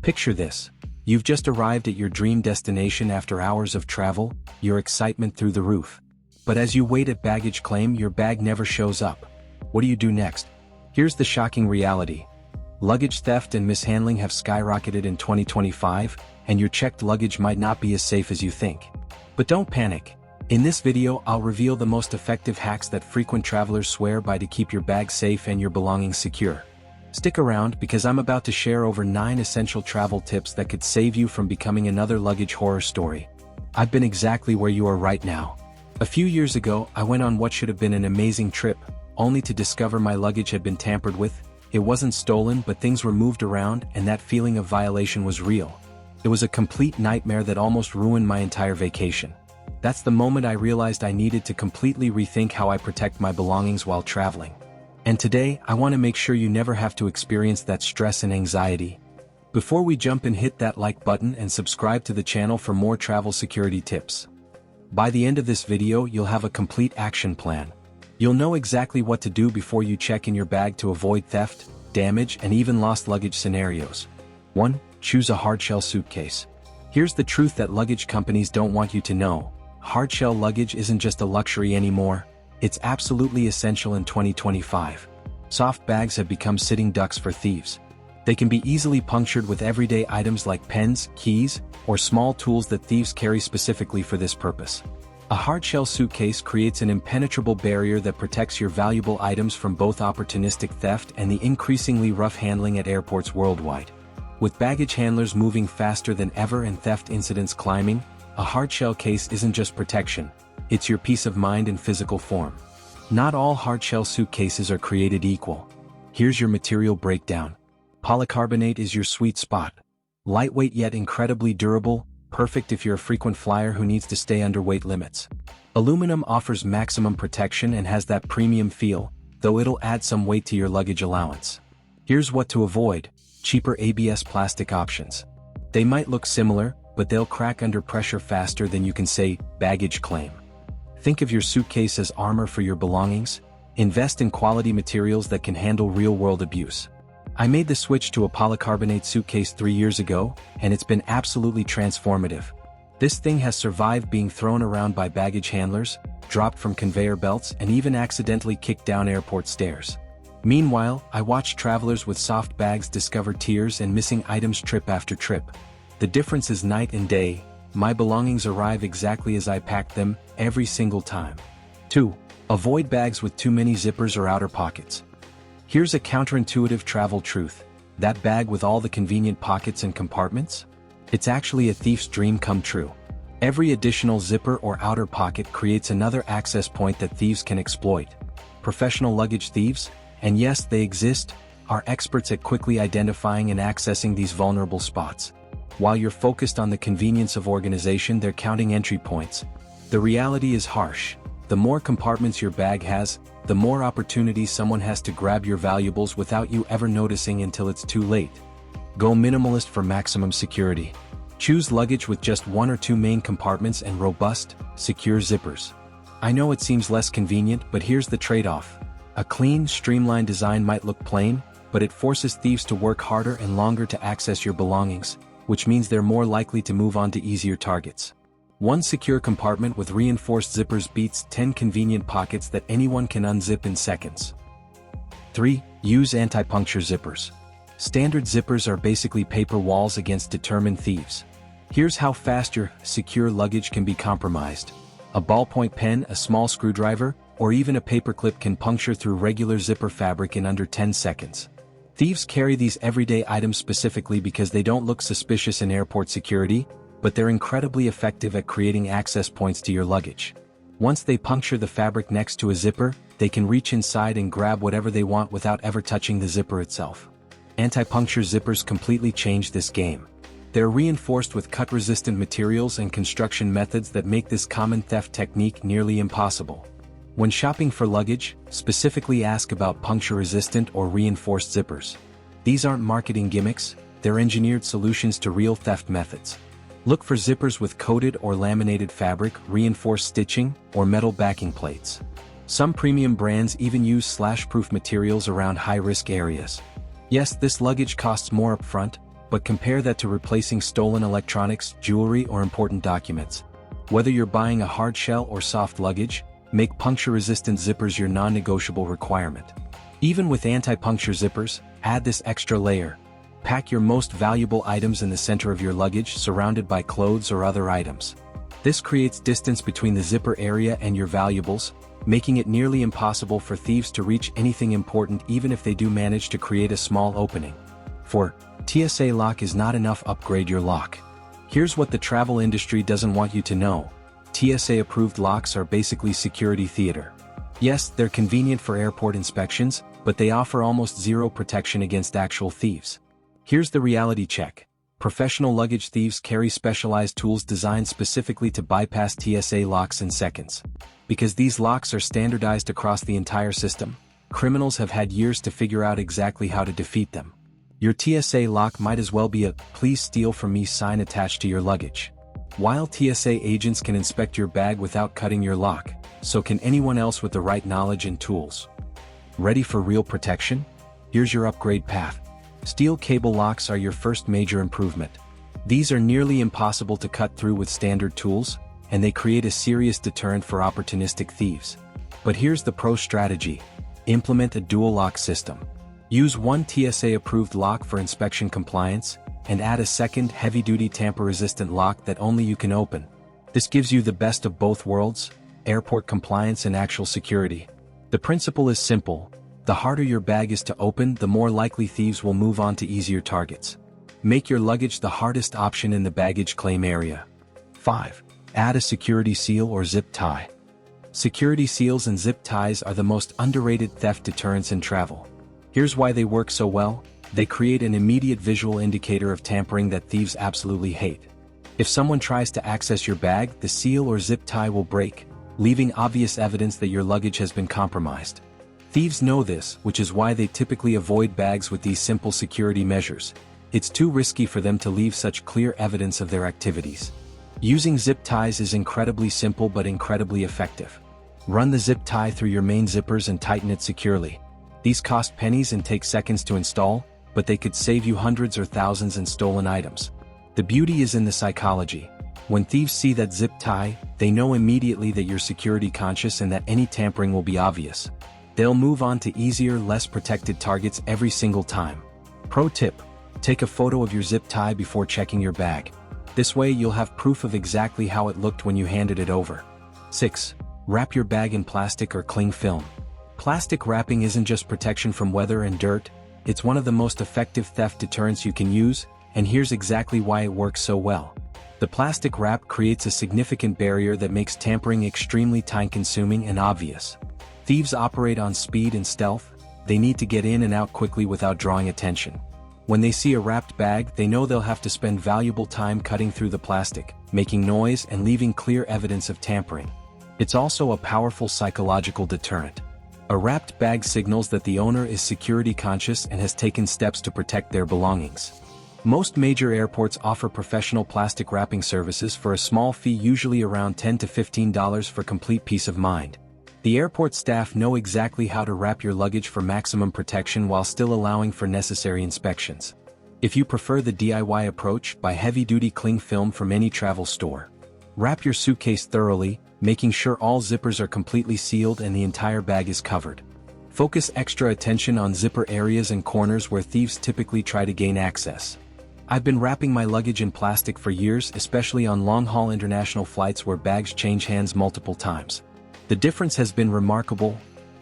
Picture this. You've just arrived at your dream destination after hours of travel, your excitement through the roof. But as you wait at baggage claim, your bag never shows up. What do you do next? Here's the shocking reality. Luggage theft and mishandling have skyrocketed in 2025, and your checked luggage might not be as safe as you think. But don't panic. In this video, I'll reveal the most effective hacks that frequent travelers swear by to keep your bag safe and your belongings secure. Stick around because I'm about to share over 9 essential travel tips that could save you from becoming another luggage horror story. I've been exactly where you are right now. A few years ago, I went on what should have been an amazing trip, only to discover my luggage had been tampered with. It wasn't stolen, but things were moved around, and that feeling of violation was real. It was a complete nightmare that almost ruined my entire vacation. That's the moment I realized I needed to completely rethink how I protect my belongings while traveling. And today, I want to make sure you never have to experience that stress and anxiety. Before we jump in, hit that like button and subscribe to the channel for more travel security tips. By the end of this video, you'll have a complete action plan. You'll know exactly what to do before you check in your bag to avoid theft, damage, and even lost luggage scenarios. 1. Choose a hardshell suitcase. Here's the truth that luggage companies don't want you to know. Hardshell luggage isn't just a luxury anymore. It's absolutely essential in 2025. Soft bags have become sitting ducks for thieves. They can be easily punctured with everyday items like pens, keys, or small tools that thieves carry specifically for this purpose. A hardshell suitcase creates an impenetrable barrier that protects your valuable items from both opportunistic theft and the increasingly rough handling at airports worldwide. With baggage handlers moving faster than ever and theft incidents climbing, a hardshell case isn't just protection, it's your peace of mind in physical form. Not all hardshell suitcases are created equal. Here's your material breakdown. Polycarbonate is your sweet spot. Lightweight yet incredibly durable, perfect if you're a frequent flyer who needs to stay under weight limits. Aluminum offers maximum protection and has that premium feel, though it'll add some weight to your luggage allowance. Here's what to avoid: cheaper ABS plastic options. They might look similar, but they'll crack under pressure faster than you can say baggage claim. Think of your suitcase as armor for your belongings. Invest in quality materials that can handle real-world abuse. I made the switch to a polycarbonate suitcase 3 years ago, and it's been absolutely transformative. This thing has survived being thrown around by baggage handlers, dropped from conveyor belts, and even accidentally kicked down airport stairs. Meanwhile, I watched travelers with soft bags discover tears and missing items trip after trip. The difference is night and day. My belongings arrive exactly as I packed them, every single time. 2. Avoid bags with too many zippers or outer pockets. Here's a counterintuitive travel truth. That bag with all the convenient pockets and compartments? It's actually a thief's dream come true. Every additional zipper or outer pocket creates another access point that thieves can exploit. Professional luggage thieves, and yes, they exist, are experts at quickly identifying and accessing these vulnerable spots. While you're focused on the convenience of organization, they're counting entry points. The reality is harsh. The more compartments your bag has, the more opportunities someone has to grab your valuables without you ever noticing until it's too late. Go minimalist for maximum security. Choose luggage with just 1 or 2 main compartments and robust, secure zippers. I know it seems less convenient, but here's the trade-off. A clean, streamlined design might look plain, but it forces thieves to work harder and longer to access your belongings, which means they're more likely to move on to easier targets. 1 secure compartment with reinforced zippers beats 10 convenient pockets that anyone can unzip in seconds. 3. Use anti-puncture zippers. Standard zippers are basically paper walls against determined thieves. Here's how fast your secure luggage can be compromised. A ballpoint pen, a small screwdriver, or even a paperclip can puncture through regular zipper fabric in under 10 seconds. Thieves carry these everyday items specifically because they don't look suspicious in airport security, but they're incredibly effective at creating access points to your luggage. Once they puncture the fabric next to a zipper, they can reach inside and grab whatever they want without ever touching the zipper itself. Anti-puncture zippers completely change this game. They're reinforced with cut-resistant materials and construction methods that make this common theft technique nearly impossible. When shopping for luggage, specifically ask about puncture-resistant or reinforced zippers. These aren't marketing gimmicks, they're engineered solutions to real theft methods. Look for zippers with coated or laminated fabric, reinforced stitching, or metal backing plates. Some premium brands even use slash-proof materials around high-risk areas. Yes, this luggage costs more upfront, But compare that to replacing stolen electronics, jewelry, or important documents. Whether you're buying a hard shell or soft luggage, make puncture-resistant zippers your non-negotiable requirement. Even with anti-puncture zippers, add this extra layer. Pack your most valuable items in the center of your luggage, surrounded by clothes or other items. This creates distance between the zipper area and your valuables, making it nearly impossible for thieves to reach anything important even if they do manage to create a small opening. 4. TSA lock is not enough. Upgrade your lock. Here's what the travel industry doesn't want you to know. TSA-approved locks are basically security theater. Yes, they're convenient for airport inspections, but they offer almost zero protection against actual thieves. Here's the reality check. Professional luggage thieves carry specialized tools designed specifically to bypass TSA locks in seconds. Because these locks are standardized across the entire system, criminals have had years to figure out exactly how to defeat them. Your TSA lock might as well be a "please steal from me" sign attached to your luggage. While TSA agents can inspect your bag without cutting your lock, so can anyone else with the right knowledge and tools. Ready for real protection? Here's your upgrade path. Steel cable locks are your first major improvement. These are nearly impossible to cut through with standard tools, and they create a serious deterrent for opportunistic thieves. But here's the pro strategy. Implement a dual lock system. Use one TSA-approved lock for inspection compliance, and add a second heavy-duty tamper-resistant lock that only you can open. This gives you the best of both worlds, airport compliance and actual security. The principle is simple. The harder your bag is to open, the more likely thieves will move on to easier targets. Make your luggage the hardest option in the baggage claim area. 5. Add a security seal or zip tie. Security seals and zip ties are the most underrated theft deterrents in travel. Here's why they work so well. They create an immediate visual indicator of tampering that thieves absolutely hate. If someone tries to access your bag, the seal or zip tie will break, leaving obvious evidence that your luggage has been compromised. Thieves know this, which is why they typically avoid bags with these simple security measures. It's too risky for them to leave such clear evidence of their activities. Using zip ties is incredibly simple but incredibly effective. Run the zip tie through your main zippers and tighten it securely. These cost pennies and take seconds to install, but they could save you hundreds or thousands in stolen items. The beauty is in the psychology. When thieves see that zip tie, they know immediately that you're security conscious and that any tampering will be obvious. They'll move on to easier, less protected targets every single time. Pro tip: take a photo of your zip tie before checking your bag. This way you'll have proof of exactly how it looked when you handed it over. 6. Wrap your bag in plastic or cling film. Plastic wrapping isn't just protection from weather and dirt, it's one of the most effective theft deterrents you can use, and here's exactly why it works so well. The plastic wrap creates a significant barrier that makes tampering extremely time-consuming and obvious. Thieves operate on speed and stealth. They need to get in and out quickly without drawing attention. When they see a wrapped bag, they know they'll have to spend valuable time cutting through the plastic, making noise and leaving clear evidence of tampering. It's also a powerful psychological deterrent. A wrapped bag signals that the owner is security conscious and has taken steps to protect their belongings. Most major airports offer professional plastic wrapping services for a small fee, usually around $10 to $15 for complete peace of mind. The airport staff know exactly how to wrap your luggage for maximum protection while still allowing for necessary inspections. If you prefer the DIY approach, buy heavy-duty cling film from any travel store. Wrap your suitcase thoroughly, making sure all zippers are completely sealed and the entire bag is covered. Focus extra attention on zipper areas and corners where thieves typically try to gain access. I've been wrapping my luggage in plastic for years, especially on long-haul international flights where bags change hands multiple times. The difference has been remarkable.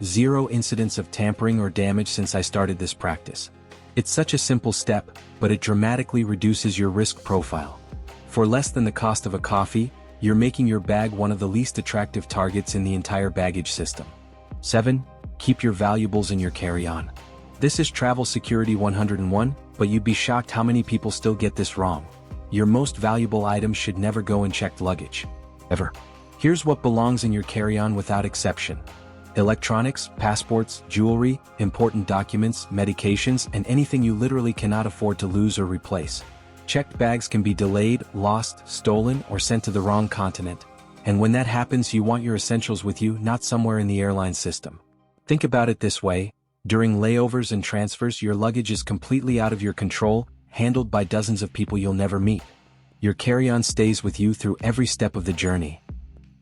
0 incidents of tampering or damage since I started this practice. It's such a simple step, but it dramatically reduces your risk profile. For less than the cost of a coffee, you're making your bag one of the least attractive targets in the entire baggage system. 7. Keep your valuables in your carry-on. This is Travel Security 101, but you'd be shocked how many people still get this wrong. Your most valuable items should never go in checked luggage. Ever. Here's what belongs in your carry-on without exception. Electronics, passports, jewelry, important documents, medications, and anything you literally cannot afford to lose or replace. Checked bags can be delayed, lost, stolen, or sent to the wrong continent. And when that happens, you want your essentials with you, not somewhere in the airline system. Think about it this way. During layovers and transfers, your luggage is completely out of your control, handled by dozens of people you'll never meet. Your carry-on stays with you through every step of the journey.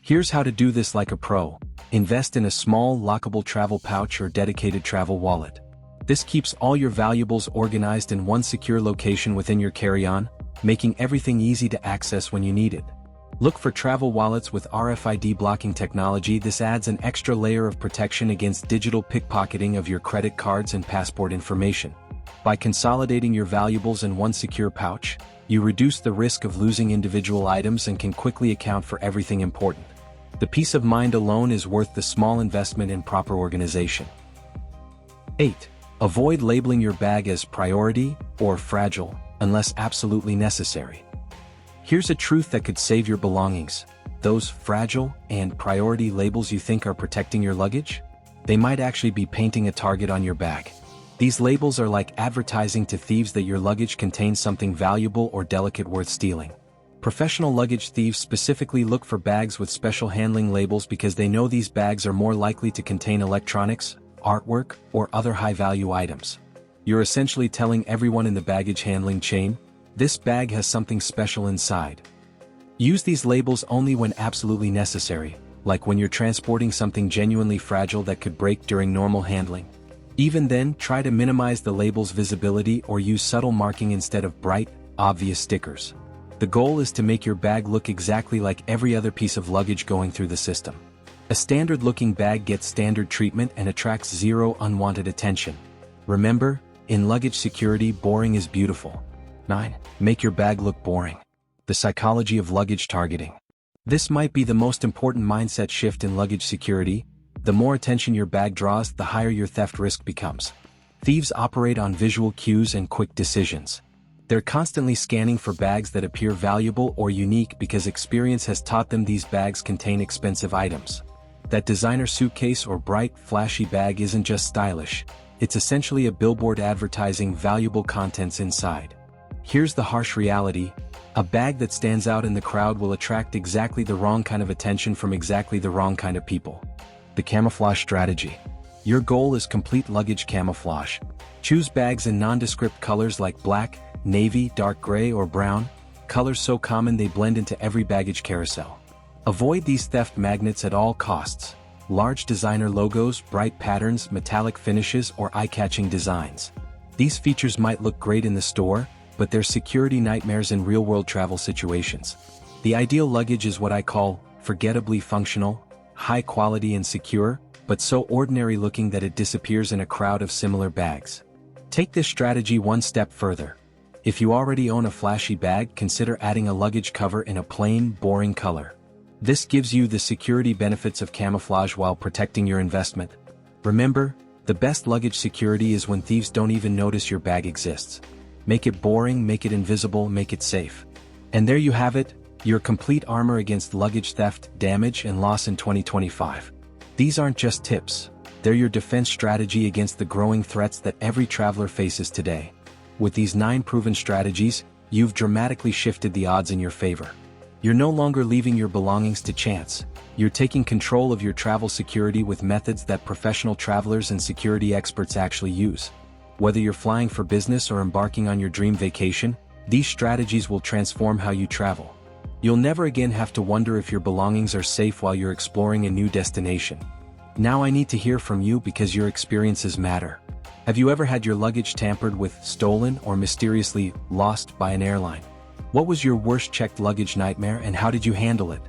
Here's how to do this like a pro. Invest in a small, lockable travel pouch or dedicated travel wallet. This keeps all your valuables organized in one secure location within your carry-on, making everything easy to access when you need it. Look for travel wallets with RFID blocking technology. This adds an extra layer of protection against digital pickpocketing of your credit cards and passport information. By consolidating your valuables in one secure pouch, you reduce the risk of losing individual items and can quickly account for everything important. The peace of mind alone is worth the small investment in proper organization. 8. Avoid labeling your bag as priority or fragile, unless absolutely necessary. Here's a truth that could save your belongings. Those fragile and priority labels you think are protecting your luggage? They might actually be painting a target on your bag. These labels are like advertising to thieves that your luggage contains something valuable or delicate worth stealing. Professional luggage thieves specifically look for bags with special handling labels because they know these bags are more likely to contain electronics, artwork, or other high-value items. You're essentially telling everyone in the baggage handling chain, this bag has something special inside. Use these labels only when absolutely necessary, like when you're transporting something genuinely fragile that could break during normal handling. Even then, try to minimize the label's visibility or use subtle marking instead of bright, obvious stickers. The goal is to make your bag look exactly like every other piece of luggage going through the system. A standard-looking bag gets standard treatment and attracts zero unwanted attention. Remember, in luggage security, boring is beautiful. 9. Make your bag look boring. The psychology of luggage targeting. This might be the most important mindset shift in luggage security. The more attention your bag draws, the higher your theft risk becomes. Thieves operate on visual cues and quick decisions. They're constantly scanning for bags that appear valuable or unique because experience has taught them these bags contain expensive items. That designer suitcase or bright, flashy bag isn't just stylish, it's essentially a billboard advertising valuable contents inside. Here's the harsh reality: a bag that stands out in the crowd will attract exactly the wrong kind of attention from exactly the wrong kind of people. The camouflage strategy. Your goal is complete luggage camouflage. Choose bags in nondescript colors like black, navy, dark gray, or brown, colors so common they blend into every baggage carousel. Avoid these theft magnets at all costs. Large designer logos, bright patterns, metallic finishes, or eye-catching designs. These features might look great in the store, but they're security nightmares in real-world travel situations. The ideal luggage is what I call forgettably functional, high quality and secure, but so ordinary looking that it disappears in a crowd of similar bags. Take this strategy one step further. If you already own a flashy bag, consider adding a luggage cover in a plain, boring color. This gives you the security benefits of camouflage while protecting your investment. Remember, the best luggage security is when thieves don't even notice your bag exists. Make it boring, make it invisible, make it safe. And there you have it, your complete armor against luggage theft, damage, and loss in 2025. These aren't just tips, they're your defense strategy against the growing threats that every traveler faces today. With these 9 proven strategies, you've dramatically shifted the odds in your favor. You're no longer leaving your belongings to chance. You're taking control of your travel security with methods that professional travelers and security experts actually use. Whether you're flying for business or embarking on your dream vacation, these strategies will transform how you travel. You'll never again have to wonder if your belongings are safe while you're exploring a new destination. Now I need to hear from you because your experiences matter. Have you ever had your luggage tampered with, stolen, or mysteriously lost by an airline? What was your worst checked luggage nightmare and how did you handle it?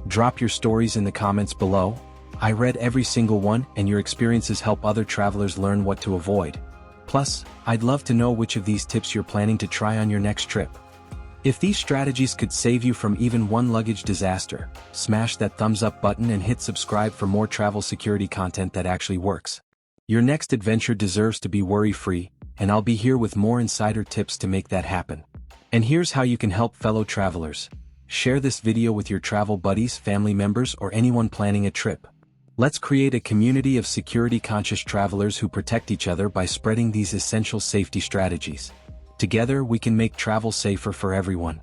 Drop your stories in the comments below. I read every single one, and your experiences help other travelers learn what to avoid. Plus, I'd love to know which of these tips you're planning to try on your next trip. If these strategies could save you from even one luggage disaster, smash that thumbs up button and hit subscribe for more travel security content that actually works. Your next adventure deserves to be worry-free, and I'll be here with more insider tips to make that happen. And here's how you can help fellow travelers. Share this video with your travel buddies, family members, or anyone planning a trip. Let's create a community of security-conscious travelers who protect each other by spreading these essential safety strategies. Together we can make travel safer for everyone.